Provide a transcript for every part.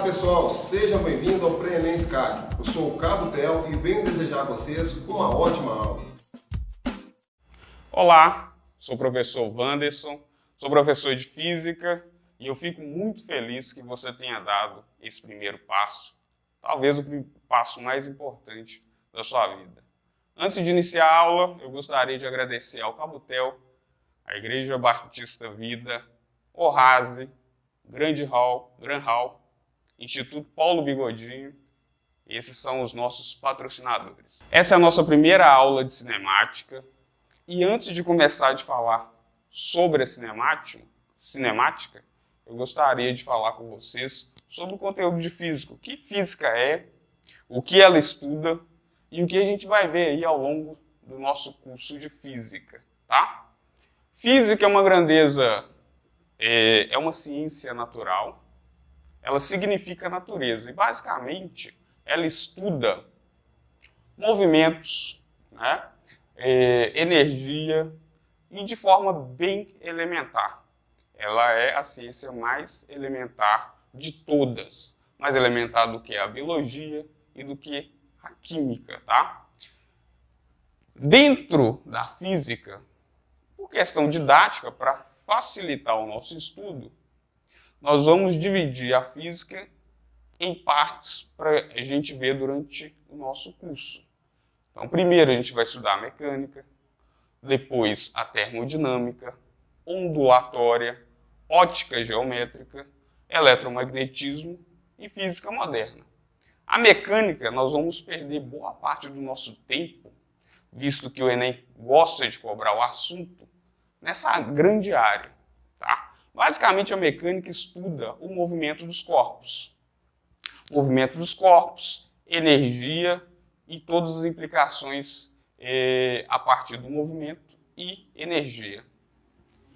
pessoal, sejam bem-vindos ao Pré-ENEM SCAC. Eu sou o Cabo Tel e venho desejar a vocês uma ótima aula. Olá, sou o professor Wanderson, sou professor de Física e eu fico muito feliz que você tenha dado esse primeiro passo, talvez o passo mais importante da sua vida. Antes de iniciar a aula, eu gostaria de agradecer ao Cabo Tel, à Igreja Batista Vida, Orrase, Grand Hall, Instituto Paulo Bigodinho. Esses são os nossos patrocinadores. Essa é a nossa primeira aula de cinemática. E antes de começar a falar sobre a cinemática, eu gostaria de falar com vocês sobre o conteúdo de física. O que física é, o que ela estuda e o que a gente vai ver aí ao longo do nosso curso de física, tá? Física é uma grandeza, é uma ciência natural. Ela significa natureza e, basicamente, ela estuda movimentos, né, energia e de forma bem elementar. Ela é a ciência mais elementar de todas, mais elementar do que a biologia e do que a química, tá? Dentro da física, por questão didática, para facilitar o nosso estudo, nós vamos dividir a física em partes para a gente ver durante o nosso curso. Então, primeiro a gente vai estudar a mecânica, depois a termodinâmica, ondulatória, ótica geométrica, eletromagnetismo e física moderna. A mecânica, nós vamos perder boa parte do nosso tempo, visto que o Enem gosta de cobrar o assunto, nessa grande área, tá? Basicamente, a mecânica estuda o movimento dos corpos. Movimento dos corpos, energia e todas as implicações a partir do movimento e energia.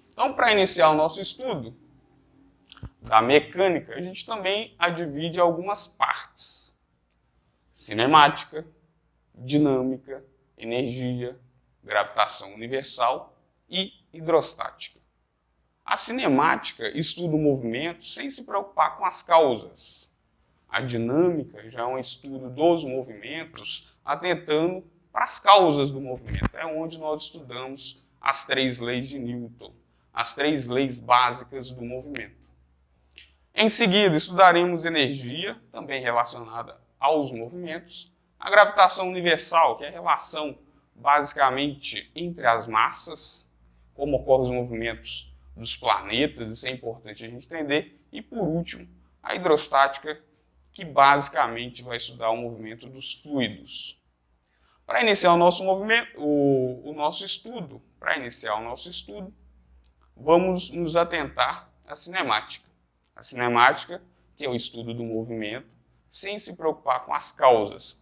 Então, para iniciar o nosso estudo da mecânica, a gente também a divide em algumas partes. Cinemática, dinâmica, energia, gravitação universal e hidrostática. A cinemática estuda o movimento sem se preocupar com as causas. A dinâmica já é um estudo dos movimentos, atentando para as causas do movimento. É onde nós estudamos as 3 leis de Newton, as 3 leis básicas do movimento. Em seguida, estudaremos energia, também relacionada aos movimentos, a gravitação universal, que é a relação basicamente entre as massas, como ocorrem os movimentos dos planetas, isso é importante a gente entender. E, por último, a hidrostática, que basicamente vai estudar o movimento dos fluidos. Para iniciar o nosso estudo, vamos nos atentar à cinemática. A cinemática, que é o estudo do movimento, sem se preocupar com as causas.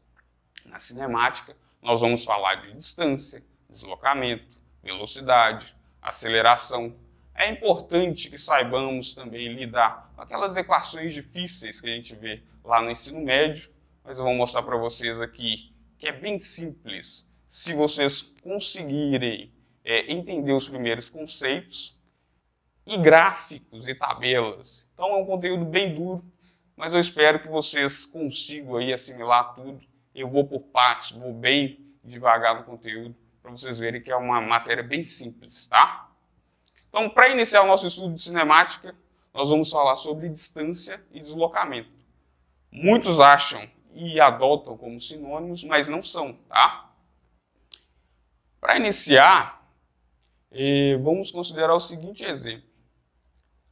Na cinemática, nós vamos falar de distância, deslocamento, velocidade, aceleração. É importante que saibamos também lidar com aquelas equações difíceis que a gente vê lá no ensino médio, mas eu vou mostrar para vocês aqui que é bem simples. Se vocês conseguirem entender os primeiros conceitos e gráficos e tabelas. Então é um conteúdo bem duro, mas eu espero que vocês consigam aí assimilar tudo. Eu vou por partes, vou bem devagar no conteúdo, para vocês verem que é uma matéria bem simples, tá? Então, para iniciar o nosso estudo de cinemática, nós vamos falar sobre distância e deslocamento. Muitos acham e adotam como sinônimos, mas não são, tá? Para iniciar, vamos considerar o seguinte exemplo.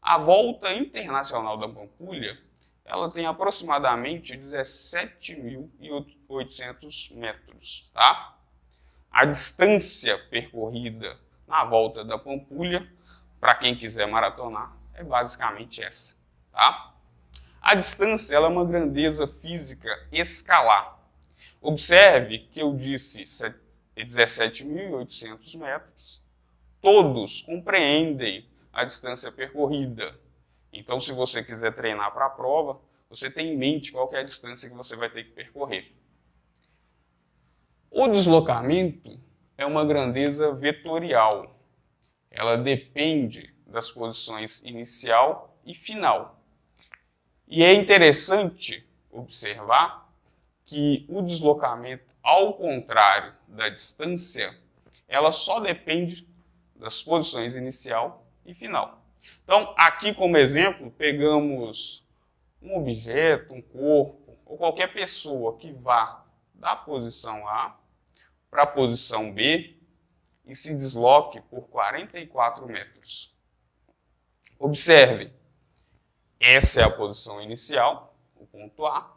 A volta internacional da Pampulha, ela tem aproximadamente 17.800 metros, tá? A distância percorrida na volta da Pampulha, para quem quiser maratonar, é basicamente essa, tá? A distância ela é uma grandeza física escalar. Observe que eu disse 17.800 metros. Todos compreendem a distância percorrida. Então, se você quiser treinar para a prova, você tem em mente qual que é a distância que você vai ter que percorrer. O deslocamento é uma grandeza vetorial. Ela depende das posições inicial e final. E é interessante observar que o deslocamento, ao contrário da distância, ela só depende das posições inicial e final. Então, aqui como exemplo, pegamos um objeto, um corpo, ou qualquer pessoa que vá da posição A para a posição B e se desloque por 44 metros. Observe, essa é a posição inicial, o ponto A.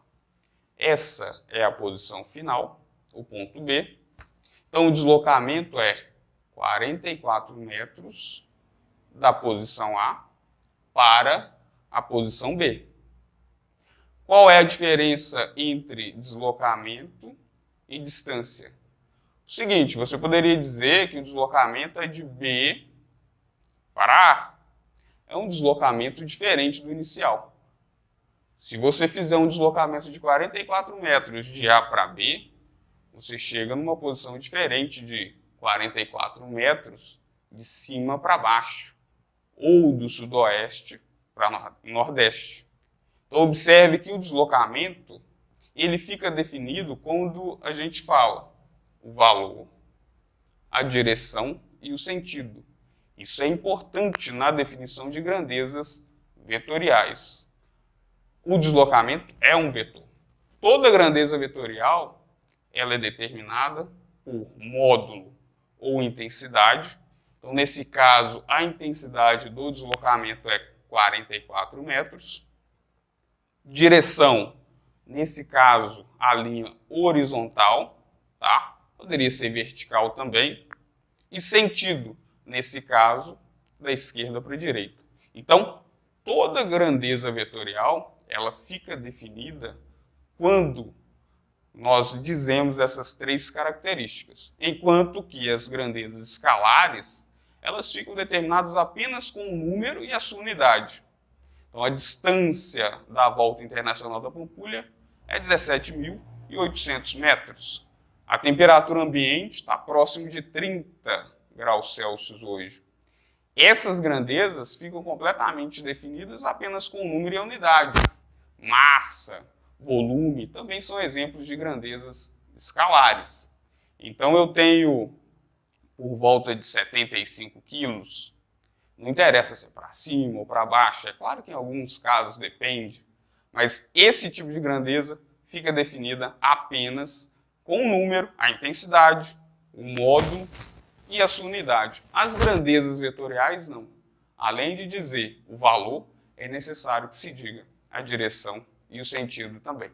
Essa é a posição final, o ponto B. Então, o deslocamento é 44 metros da posição A para a posição B. Qual é a diferença entre deslocamento e distância? O seguinte, você poderia dizer que o deslocamento é de B para A. É um deslocamento diferente do inicial. Se você fizer um deslocamento de 44 metros de A para B, você chega numa posição diferente de 44 metros de cima para baixo, ou do sudoeste para nordeste. Então, observe que o deslocamento ele fica definido quando a gente fala o valor, a direção e o sentido. Isso é importante na definição de grandezas vetoriais. O deslocamento é um vetor. Toda grandeza vetorial ela é determinada por módulo ou intensidade. Então, nesse caso, a intensidade do deslocamento é 44 metros. Direção, nesse caso, a linha horizontal, tá? Poderia ser vertical também. E sentido, nesse caso, da esquerda para a direita. Então, toda grandeza vetorial ela fica definida quando nós dizemos essas três características, enquanto que as grandezas escalares elas ficam determinadas apenas com o número e a sua unidade. Então, a distância da volta internacional da Pampulha é 17.800 metros. A temperatura ambiente está próximo de 30 graus Celsius hoje. Essas grandezas ficam completamente definidas apenas com o número e a unidade. Massa, volume, também são exemplos de grandezas escalares. Então, eu tenho por volta de 75 quilos. Não interessa se é para cima ou para baixo, é claro que em alguns casos depende, mas esse tipo de grandeza fica definida apenas com o número, a intensidade, o módulo e a sua unidade. As grandezas vetoriais não. Além de dizer o valor, é necessário que se diga a direção e o sentido também.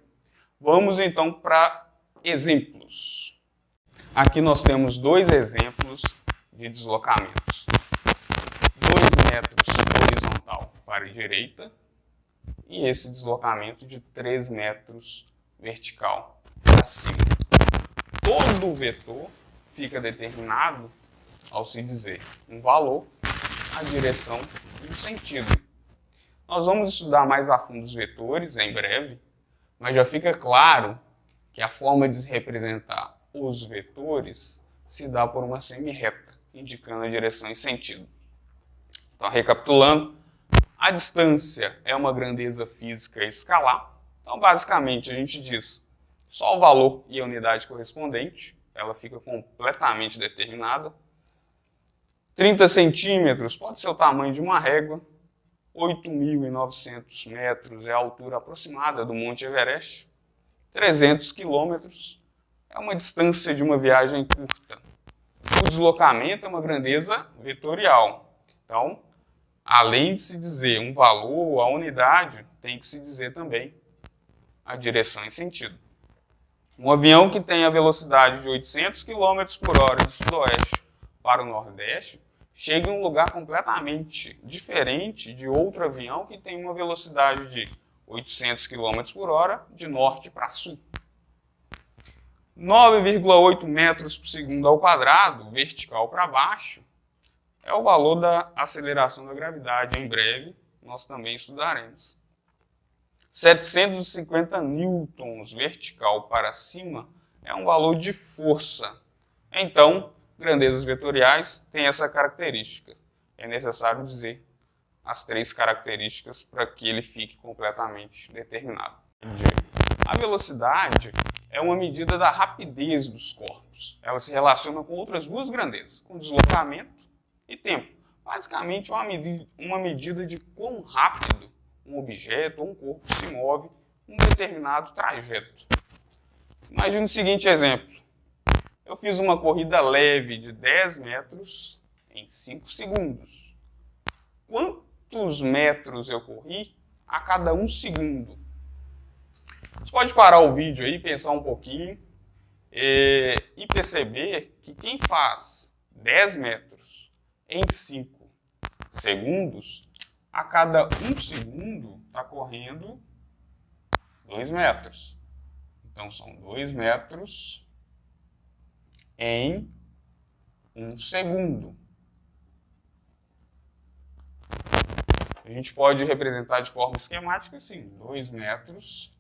Vamos então para exemplos. Aqui nós temos dois exemplos de deslocamentos. 2 metros horizontal para a direita e esse deslocamento de 3 metros vertical para cima. Todo o vetor fica determinado ao se dizer um valor, a direção e o sentido. Nós vamos estudar mais a fundo os vetores em breve, mas já fica claro que a forma de representar os vetores se dá por uma semirreta, indicando a direção e sentido. Então, recapitulando, a distância é uma grandeza física escalar. Então, basicamente, a gente diz só o valor e a unidade correspondente, ela fica completamente determinada. 30 centímetros pode ser o tamanho de uma régua. 8.900 metros é a altura aproximada do Monte Everest. 300 quilômetros é uma distância de uma viagem curta. O deslocamento é uma grandeza vetorial. Então, além de se dizer um valor, a unidade, tem que se dizer também a direção e sentido. Um avião que tem a velocidade de 800 km por hora de sudoeste para o nordeste chega em um lugar completamente diferente de outro avião que tem uma velocidade de 800 km por hora de norte para sul. 9,8 metros por segundo ao quadrado, vertical para baixo, é o valor da aceleração da gravidade. Em breve, nós também estudaremos. 750 newtons vertical para cima é um valor de força. Então, grandezas vetoriais têm essa característica. É necessário dizer as 3 características para que ele fique completamente determinado. A velocidade é uma medida da rapidez dos corpos. Ela se relaciona com outras 2 grandezas, com deslocamento e tempo. Basicamente, uma medida de quão rápido um objeto ou um corpo se move em um determinado trajeto. Imagine o seguinte exemplo. Eu fiz uma corrida leve de 10 metros em 5 segundos. Quantos metros eu corri a cada 1 segundo? Você pode parar o vídeo aí, pensar um pouquinho e perceber que quem faz 10 metros em 5 segundos, a cada 1 segundo está correndo 2 metros. Então são 2 metros em 1 segundo. A gente pode representar de forma esquemática assim, 2 metros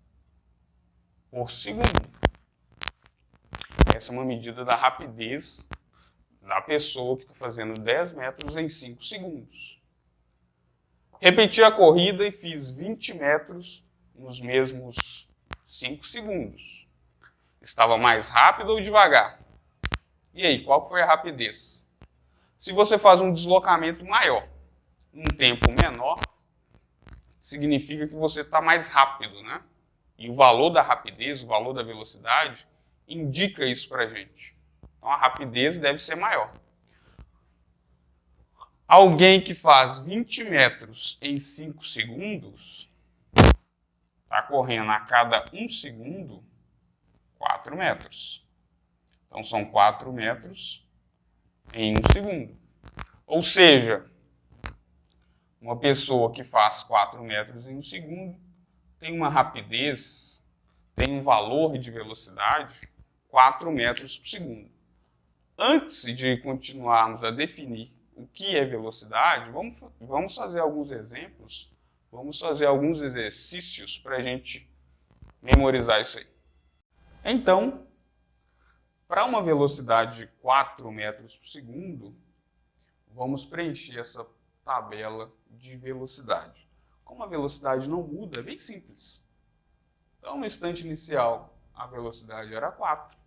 por segundo. Essa é uma medida da rapidez da pessoa que está fazendo 10 metros em 5 segundos. Repeti a corrida e fiz 20 metros nos mesmos 5 segundos. Estava mais rápido ou devagar? E aí, qual foi a rapidez? Se você faz um deslocamento maior, um tempo menor, significa que você está mais rápido, né? E o valor da rapidez, o valor da velocidade, indica isso para a gente. Então a rapidez deve ser maior. Alguém que faz 20 metros em 5 segundos está correndo a cada 1 segundo 4 metros. Então são 4 metros em 1 segundo. Ou seja, uma pessoa que faz 4 metros em 1 segundo tem uma rapidez, tem um valor de velocidade 4 metros por segundo. Antes de continuarmos a definir o que é velocidade, vamos fazer alguns exemplos, vamos fazer alguns exercícios para a gente memorizar isso aí. Então, para uma velocidade de 4 metros por segundo, vamos preencher essa tabela de velocidade. Como a velocidade não muda, é bem simples. Então, no instante inicial, a velocidade era 4.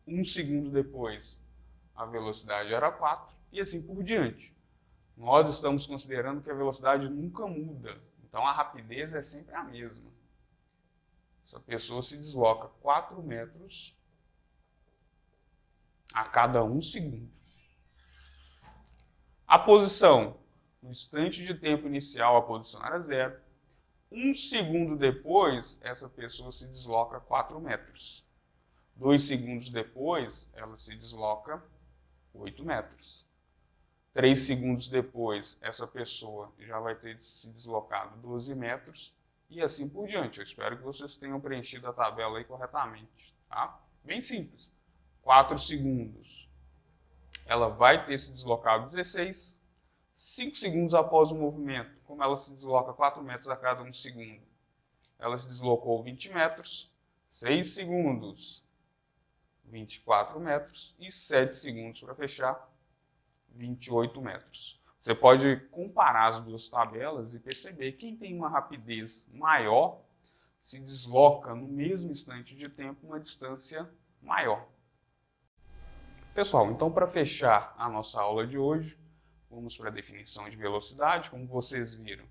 1 segundo depois, a velocidade era 4. E assim por diante. Nós estamos considerando que a velocidade nunca muda. Então, a rapidez é sempre a mesma. Essa pessoa se desloca 4 metros a cada 1 segundo. A posição. No instante de tempo inicial, a posição era 0. 1 segundo depois, essa pessoa se desloca 4 metros. 2 segundos depois, ela se desloca 8 metros. 3 segundos depois, essa pessoa já vai ter se deslocado 12 metros e assim por diante. Eu espero que vocês tenham preenchido a tabela aí corretamente. Tá? Bem simples. 4 segundos, ela vai ter se deslocado 16. 5 segundos após o movimento, como ela se desloca 4 metros a cada 1 segundo, ela se deslocou 20 metros. 6 segundos, 24 metros. E 7 segundos para fechar, 28 metros. Você pode comparar as 2 tabelas e perceber que quem tem uma rapidez maior se desloca no mesmo instante de tempo uma distância maior. Pessoal, então para fechar a nossa aula de hoje, vamos para a definição de velocidade. Como vocês viram,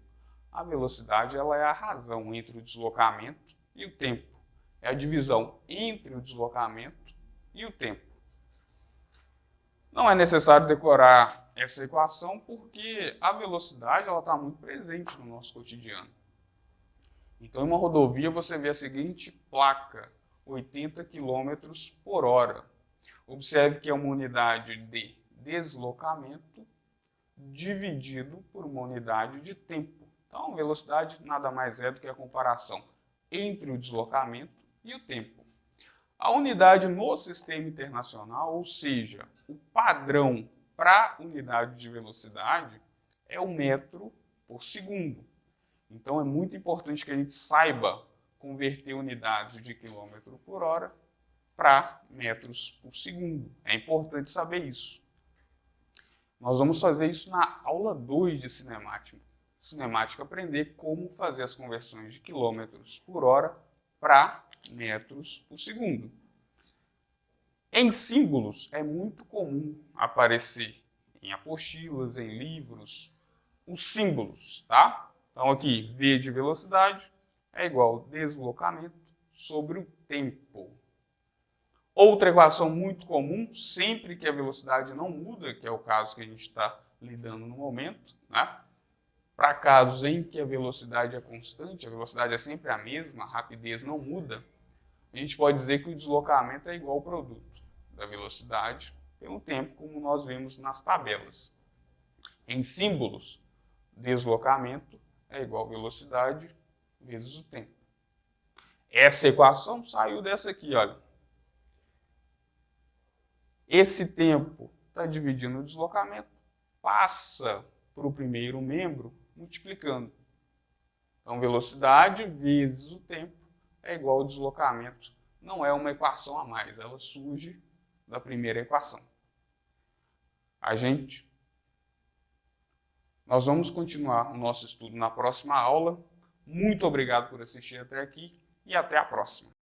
a velocidade ela é a razão entre o deslocamento e o tempo. É a divisão entre o deslocamento e o tempo. Não é necessário decorar essa equação porque a velocidade está muito presente no nosso cotidiano. Então, em uma rodovia, você vê a seguinte placa, 80 km por hora. Observe que é uma unidade de deslocamento dividido por uma unidade de tempo. Então, a velocidade nada mais é do que a comparação entre o deslocamento e o tempo. A unidade no sistema internacional, ou seja, o padrão para unidade de velocidade é o metro por segundo. Então, é muito importante que a gente saiba converter unidades de quilômetro por hora para metros por segundo. É importante saber isso. Nós vamos fazer isso na aula 2 de cinemática. cinemática aprender como fazer as conversões de quilômetros por hora para metros por segundo. Em símbolos, é muito comum aparecer em apostilas, em livros, os símbolos, tá? Então aqui, v de velocidade é igual a deslocamento sobre o tempo. Outra equação muito comum, sempre que a velocidade não muda, que é o caso que a gente está lidando no momento, né? Para casos em que a velocidade é constante, a velocidade é sempre a mesma, a rapidez não muda, a gente pode dizer que o deslocamento é igual ao produto da velocidade pelo tempo, como nós vemos nas tabelas. Em símbolos, deslocamento é igual a velocidade vezes o tempo. Essa equação saiu dessa aqui, olha. Esse tempo está dividindo o deslocamento, passa para o primeiro membro multiplicando. Então, velocidade vezes o tempo é igual ao deslocamento. Não é uma equação a mais, ela surge da primeira equação. Nós vamos continuar o nosso estudo na próxima aula. Muito obrigado por assistir até aqui e até a próxima.